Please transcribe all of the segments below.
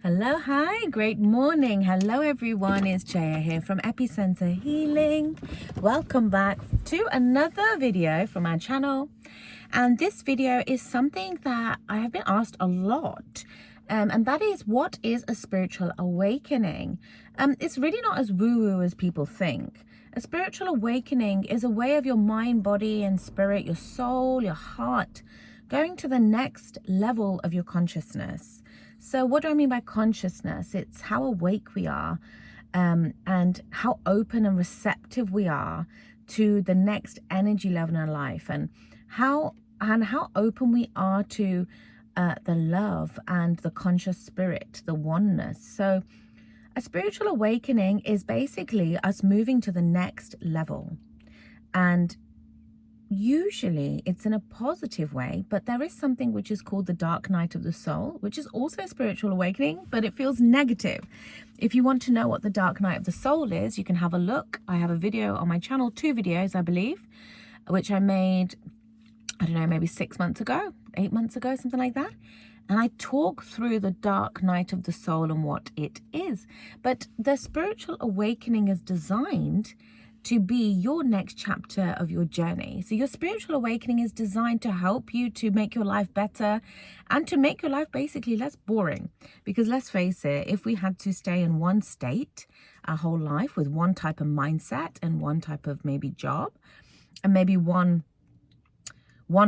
Hello, hi, great morning. Hello, everyone. It's Jaya here from Epicentre Healing. Welcome back to another video from our channel. And this video is something that I have been asked a lot. And that is, what is a spiritual awakening? It's really not as woo-woo as people think. A spiritual awakening is a way of your mind, body, and spirit, your soul, your heart, going to the next level of your consciousness. So what do I mean by consciousness? It's how awake we are and how open and receptive we are to the next energy level in our life, and how open we are to the love and the conscious spirit, the oneness. So a spiritual awakening is basically us moving to the next level. And usually it's in a positive way, but there is something which is called the dark night of the soul, which is also a spiritual awakening, but it feels negative. If you want to know what the dark night of the soul is, you can have a look. I have a video on my channel, 2 videos, I believe, which I made, I don't know, maybe 6 months ago, 8 months ago, something like that. And I talk through the dark night of the soul and what it is. But the spiritual awakening is designed to be your next chapter of your journey. So your spiritual awakening is designed to help you to make your life better and to make your life basically less boring. Because let's face it, if we had to stay in one state our whole life with one type of mindset and one type of maybe job and maybe one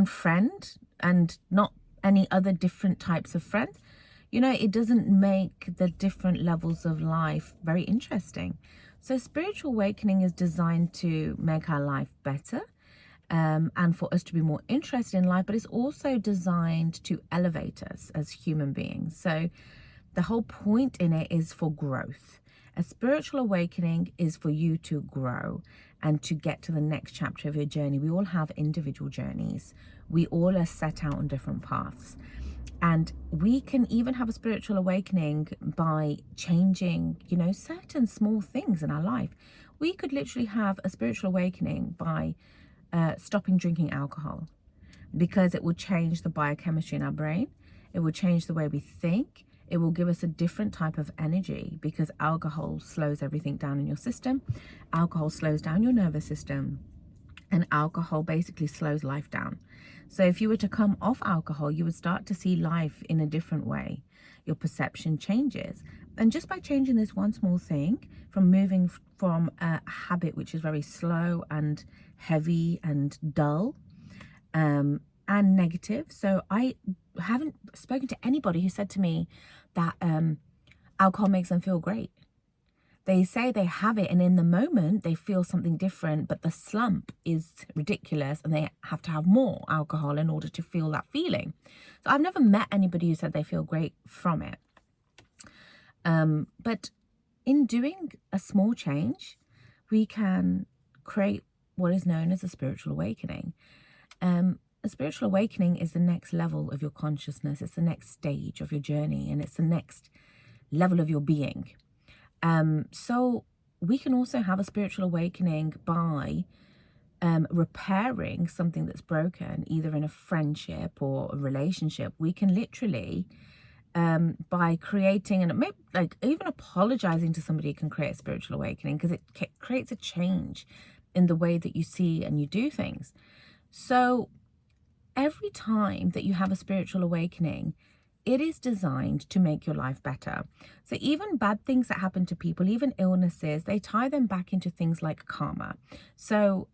friend and not any other different types of friends, you know, it doesn't make the different levels of life very interesting. So spiritual awakening is designed to make our life better and for us to be more interested in life, but it's also designed to elevate us as human beings. So the whole point in it is for growth. A spiritual awakening is for you to grow and to get to the next chapter of your journey. We all have individual journeys. We all are set out on different paths. And we can even have a spiritual awakening by changing, you know, certain small things in our life. We could literally have a spiritual awakening by stopping drinking alcohol, because it will change the biochemistry in our brain. It will change the way we think. It will give us a different type of energy, because alcohol slows everything down in your system. Alcohol slows down your nervous system. And alcohol basically slows life down. So if you were to come off alcohol, you would start to see life in a different way. Your perception changes. And just by changing this one small thing, from moving from a habit which is very slow and heavy and dull and negative. So I haven't spoken to anybody who said to me that alcohol makes them feel great. They say they have it and in the moment they feel something different, but the slump is ridiculous and they have to have more alcohol in order to feel that feeling. So I've never met anybody who said they feel great from it. But in doing a small change, we can create what is known as a spiritual awakening. A spiritual awakening is the next level of your consciousness. It's the next stage of your journey, and it's the next level of your being. So we can also have a spiritual awakening by repairing something that's broken, either in a friendship or a relationship. We can literally, by creating, and maybe like even apologizing to somebody can create a spiritual awakening, because it creates a change in the way that you see and you do things. So every time that you have a spiritual awakening, it is designed to make your life better. So even bad things that happen to people, even illnesses, they tie them back into things like karma. So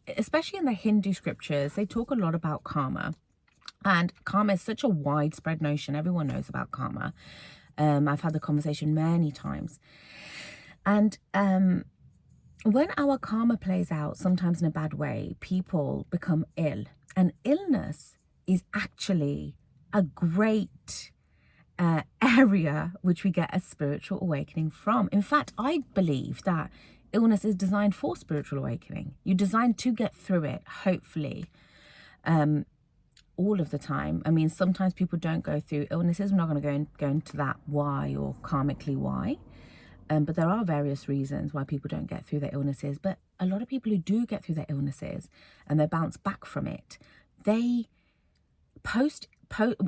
especially in the Hindu scriptures, they talk a lot about karma. And karma is such a widespread notion. Everyone knows about karma. I've had the conversation many times. And when our karma plays out, sometimes in a bad way, people become ill. And illness is actually a great area which we get a spiritual awakening from. In fact, I believe that illness is designed for spiritual awakening. You're designed to get through it, hopefully, all of the time. I mean, sometimes people don't go through illnesses. I'm not going to go into that why, or karmically why. But there are various reasons why people don't get through their illnesses. But a lot of people who do get through their illnesses and they bounce back from it, they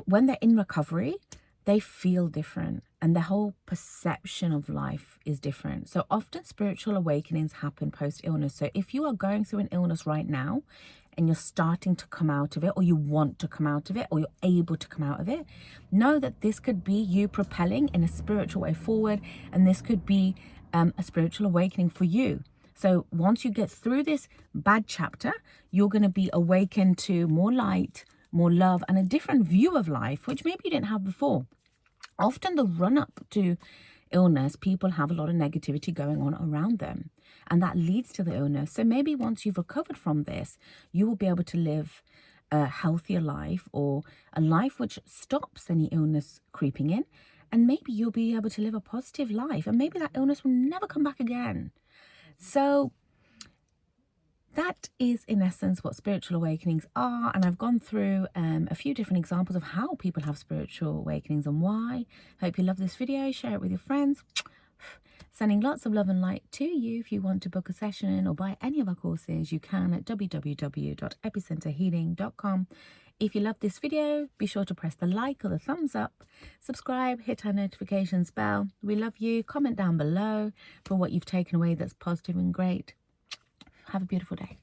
when they're in recovery, they feel different, and the whole perception of life is different. So often spiritual awakenings happen post-illness. So if you are going through an illness right now and you're starting to come out of it, or you want to come out of it, or you're able to come out of it, know that this could be you propelling in a spiritual way forward, and this could be a spiritual awakening for you. So once you get through this bad chapter, you're going to be awakened to more light, more love, and a different view of life, which maybe you didn't have before. Often the run up to illness, people have a lot of negativity going on around them, and that leads to the illness. So maybe once you've recovered from this, you will be able to live a healthier life, or a life which stops any illness creeping in, and maybe you'll be able to live a positive life, and maybe that illness will never come back again. So that is in essence what spiritual awakenings are, and I've gone through a few different examples of how people have spiritual awakenings and why. Hope you love this video. Share it with your friends. Sending lots of love and light to you. If you want to book a session or buy any of our courses, you can at www.epicentrehealing.com. If you love this video, be sure to press the like or the thumbs up, subscribe, hit our notifications bell. We love you. Comment down below for what you've taken away that's positive and great. Have a beautiful day.